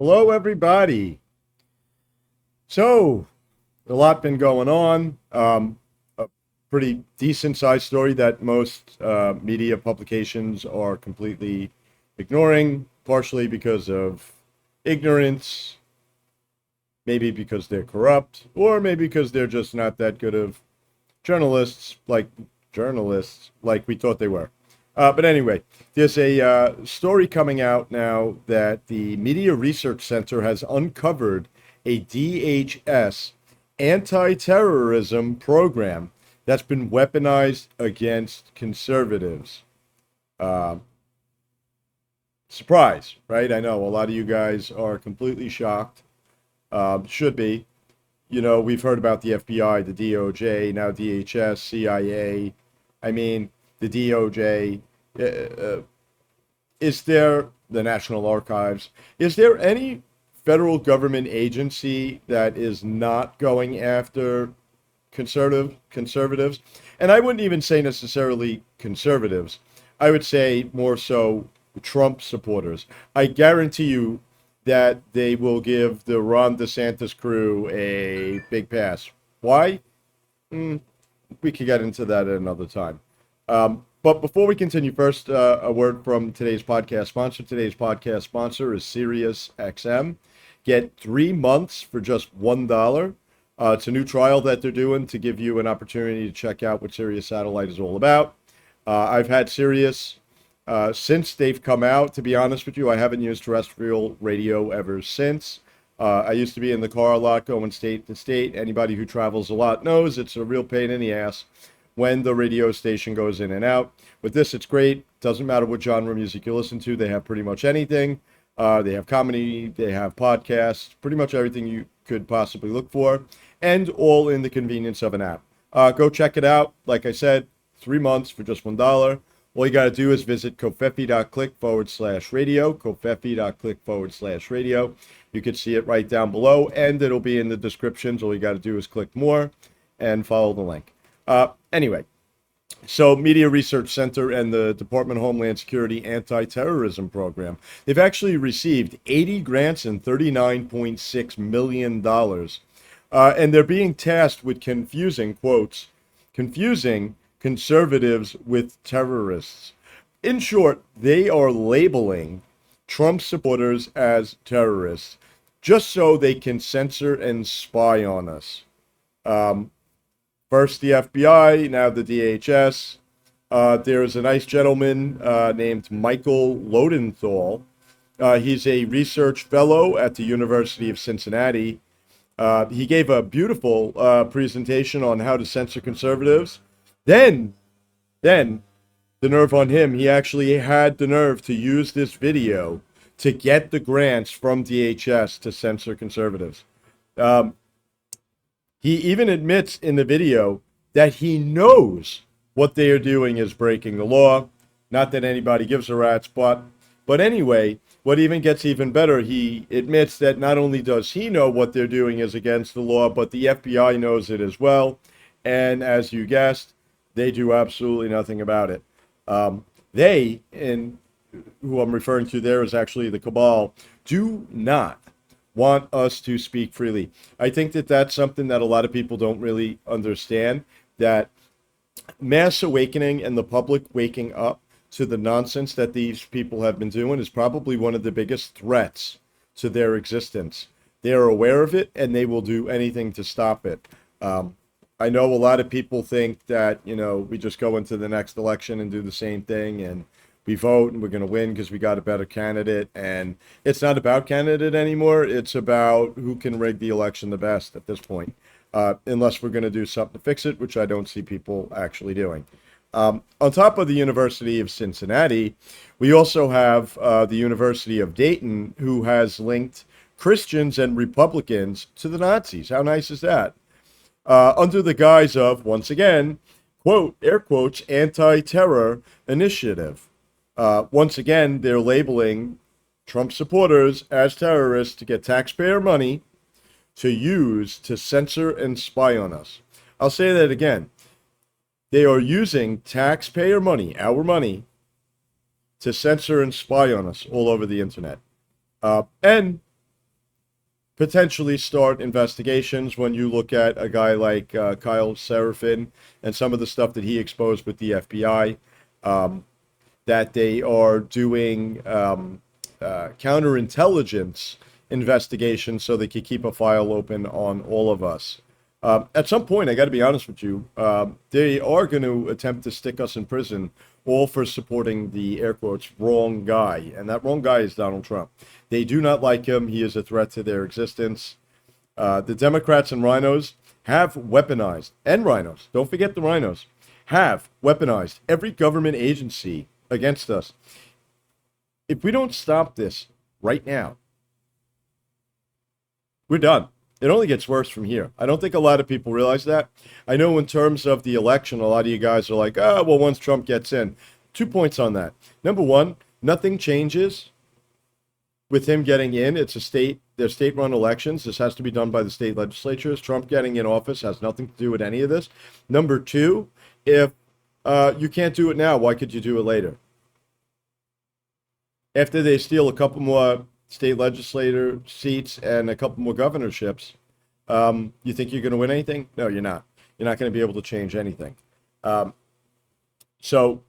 Hello, everybody. So, a lot been going on. A pretty decent sized story that most media publications are completely ignoring, partially because of ignorance, maybe because they're corrupt, or maybe because they're just not that good of journalists, like we thought they were. But anyway, there's a story coming out now that the Media Research Center has uncovered a DHS anti-terrorism program that's been weaponized against conservatives. Uh, Surprise, right? I know a lot of you guys are completely shocked. Should be. You know, we've heard about the FBI, the DOJ, now DHS, CIA. I mean, the DOJ. Is there the National Archives? Is there any federal government agency that is not going after conservatives? And I wouldn't even say necessarily conservatives. I would say more so Trump supporters. I guarantee you that they will give the Ron DeSantis crew a big pass. Why? We could get into that at another time. But before we continue, first, a word from today's podcast sponsor. Today's podcast sponsor is SiriusXM. Get 3 months for just $1. It's a new trial that they're doing to give you an opportunity to check out what Sirius Satellite is all about. I've had Sirius since they've come out. To be honest with you, I haven't used terrestrial radio ever since. I used to be in the car a lot, going state to state. Anybody who travels a lot knows it's a real pain in the ass when the radio station goes in and out. With this, it's great. Doesn't matter what genre of music you listen to. They have pretty much anything. They have comedy. They have podcasts. Pretty much everything you could possibly look for. And all in the convenience of an app. Go check it out. Like I said, 3 months for just $1. All you got to do is visit kofefi.click/radio, kofefi.click/radio. You can see it right down below, and it'll be in the descriptions. All you got to do is click more and follow the link. Anyway, so Media Research Center and the Department of Homeland Security anti-terrorism program, they've actually received 80 grants and $39.6 million. And they're being tasked with confusing conservatives with terrorists. In short, they are labeling Trump supporters as terrorists just so they can censor and spy on us. First the FBI, now the DHS. There's a nice gentleman named Michael Lodenthal. He's a research fellow at the University of Cincinnati. He gave a beautiful presentation on how to censor conservatives. Then, the nerve on him, he actually had the nerve to use this video to get the grants from DHS to censor conservatives. He even admits in the video that he knows what they are doing is breaking the law. Not that anybody gives a rat's butt. But anyway, what even gets even better, he admits that not only does he know what they're doing is against the law, but the FBI knows it as well. And as you guessed, they do absolutely nothing about it. They, and who I'm referring to there is actually the cabal, do not want us to speak freely. I think that that's something that a lot of people don't really understand, that mass awakening and the public waking up to the nonsense that these people have been doing is probably one of the biggest threats to their existence. They are aware of it and they will do anything to stop it. I know a lot of people think that, we just go into the next election and do the same thing and we vote and we're going to win because we got a better candidate. And it's not about candidate anymore. It's about who can rig the election the best at this point, unless we're going to do something to fix it, which I don't see people actually doing. On top of the University of Cincinnati, we also have the University of Dayton, who has linked Christians and Republicans to the Nazis. How nice is that? Under the guise of, once again, quote, air quotes, anti-terror initiative. Once again, they're labeling Trump supporters as terrorists to get taxpayer money to use to censor and spy on us. I'll say that again. They are using taxpayer money, our money, to censor and spy on us all over the internet. And potentially start investigations when you look at a guy like Kyle Seraphin and some of the stuff that he exposed with the FBI, that they are doing counterintelligence investigations so they can keep a file open on all of us. At some point, I got to be honest with you, they are going to attempt to stick us in prison, all for supporting the air quotes wrong guy, and that wrong guy is Donald Trump. They do not like him. He is a threat to their existence. The Democrats and rhinos have weaponized, and rhinos, don't forget the rhinos, have weaponized every government agency against us. If we don't stop this right now, we're done. It only gets worse from here. I don't think a lot of people realize that. I know in terms of the election, a lot of you guys are like, oh, well, once Trump gets in. 2 points on that. Number one, nothing changes with him getting in. It's they're state-run elections. This has to be done by the state legislatures. Trump getting in office has nothing to do with any of this. Number two, if you can't do it now, why could you do it later? After they steal a couple more state legislator seats and a couple more governorships, you think you're going to win anything? No, you're not. You're not going to be able to change anything. So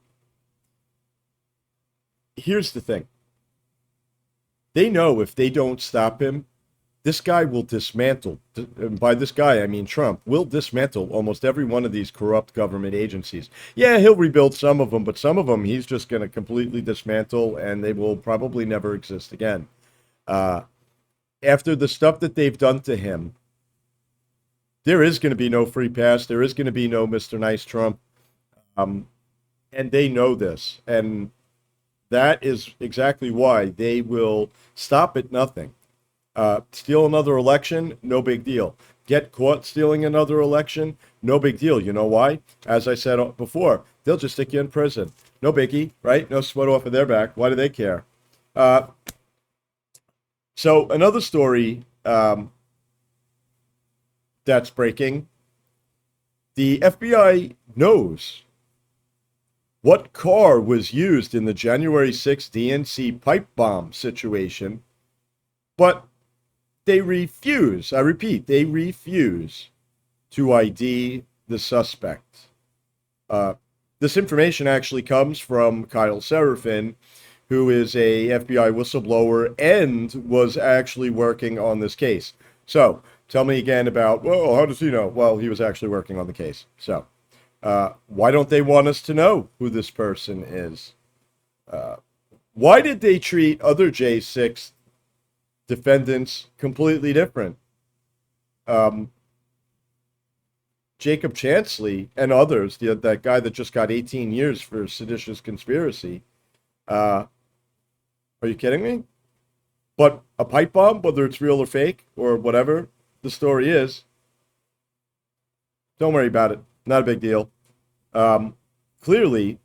here's the thing. They know if they don't stop him, this guy will dismantle, and by this guy I mean Trump, will dismantle almost every one of these corrupt government agencies. Yeah, he'll rebuild some of them, but some of them he's just going to completely dismantle, and they will probably never exist again. After the stuff that they've done to him, there is going to be no free pass. There is going to be no Mr. Nice Trump. And they know this. And that is exactly why they will stop at nothing. Steal another election, no big deal. Get caught stealing another election, no big deal. You know why? As I said before, they'll just stick you in prison. No biggie, right? No sweat off of their back. Why do they care? So another story that's breaking, the FBI knows what car was used in the January 6th DNC pipe bomb situation, but they refuse, I repeat, they refuse to ID the suspect. This information actually comes from Kyle Seraphin, who is a FBI whistleblower and was actually working on this case. So, tell me again about, well, how does he know? Well, he was actually working on the case. So, why don't they want us to know who this person is? Why did they treat other J6 defendants completely different? Jacob Chansley and others, that guy that just got 18 years for seditious conspiracy, are you kidding me? But a pipe bomb, whether it's real or fake or whatever the story is, don't worry about it. Not a big deal. Clearly,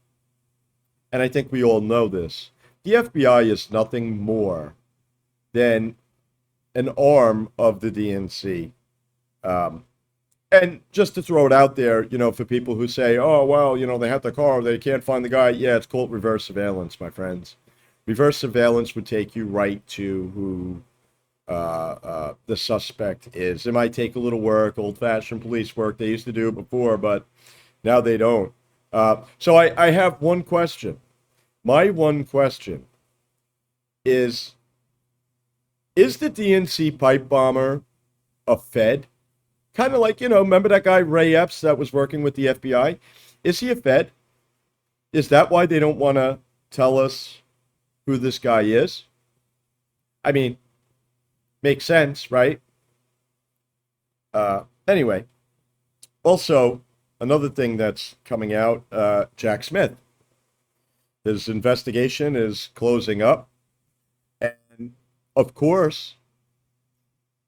and I think we all know this, the FBI is nothing more than an arm of the DNC. And just to throw it out there, for people who say, oh, well, they have the car, they can't find the guy. Yeah, it's called reverse surveillance, my friends. Reverse surveillance would take you right to who the suspect is. It might take a little work, old-fashioned police work. They used to do it before, but now they don't. So I have one question. My one question is the DNC pipe bomber a Fed? Kind of like, remember that guy Ray Epps that was working with the FBI? Is he a Fed? Is that why they don't want to tell us who this guy is? I mean, makes sense, right? Anyway, also, another thing that's coming out, Jack Smith. His investigation is closing up. And, of course,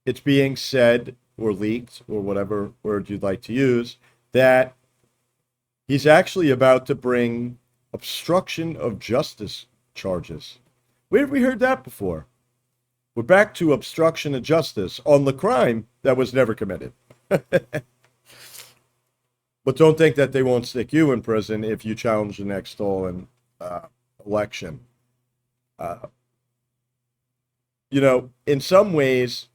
it's being said or leaked, or whatever word you'd like to use, that he's actually about to bring obstruction of justice charges. Where have we heard that before? We're back to obstruction of justice on the crime that was never committed. But don't think that they won't stick you in prison if you challenge the next stolen election. In some ways,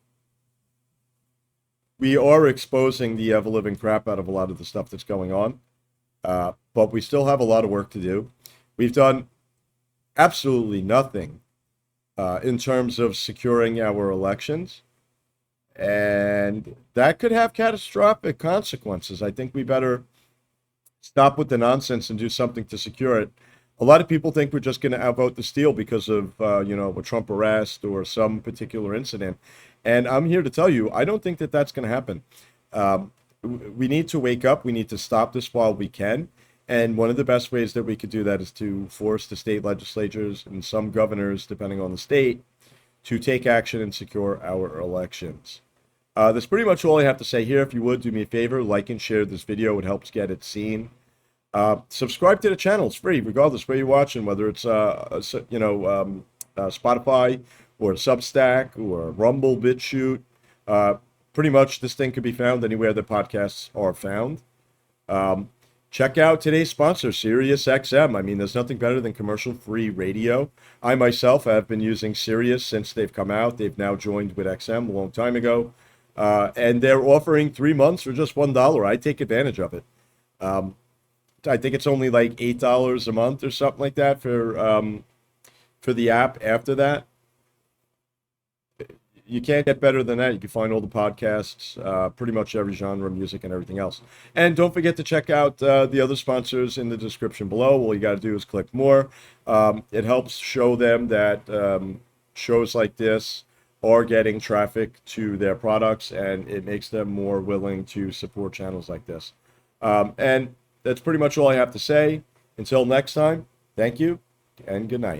we are exposing the ever-living crap out of a lot of the stuff that's going on, but we still have a lot of work to do. We've done absolutely nothing in terms of securing our elections, and that could have catastrophic consequences. I think we better stop with the nonsense and do something to secure it. A lot of people think we're just going to outvote the steal because of, a Trump arrest or some particular incident. And I'm here to tell you, I don't think that that's going to happen. We need to wake up. We need to stop this while we can. And one of the best ways that we could do that is to force the state legislatures and some governors, depending on the state, to take action and secure our elections. That's pretty much all I have to say here. If you would, do me a favor, like and share this video. It helps get it seen. Subscribe to the channel. It's free, regardless where you're watching, whether it's Spotify or Substack or Rumble, BitChute. Pretty much this thing could be found anywhere that podcasts are found. Check out today's sponsor, Sirius XM. I mean, there's nothing better than commercial-free radio. I myself have been using Sirius since they've come out. They've now joined with XM a long time ago. And they're offering 3 months for just $1. I take advantage of it. I think it's only like $8 a month or something like that for the app after that. You can't get better than that. You can find all the podcasts, pretty much every genre of music and everything else. And don't forget to check out the other sponsors in the description below. All you got to do is click more. It helps show them that shows like this are getting traffic to their products, and it makes them more willing to support channels like this. And that's pretty much all I have to say. Until next time, thank you and good night.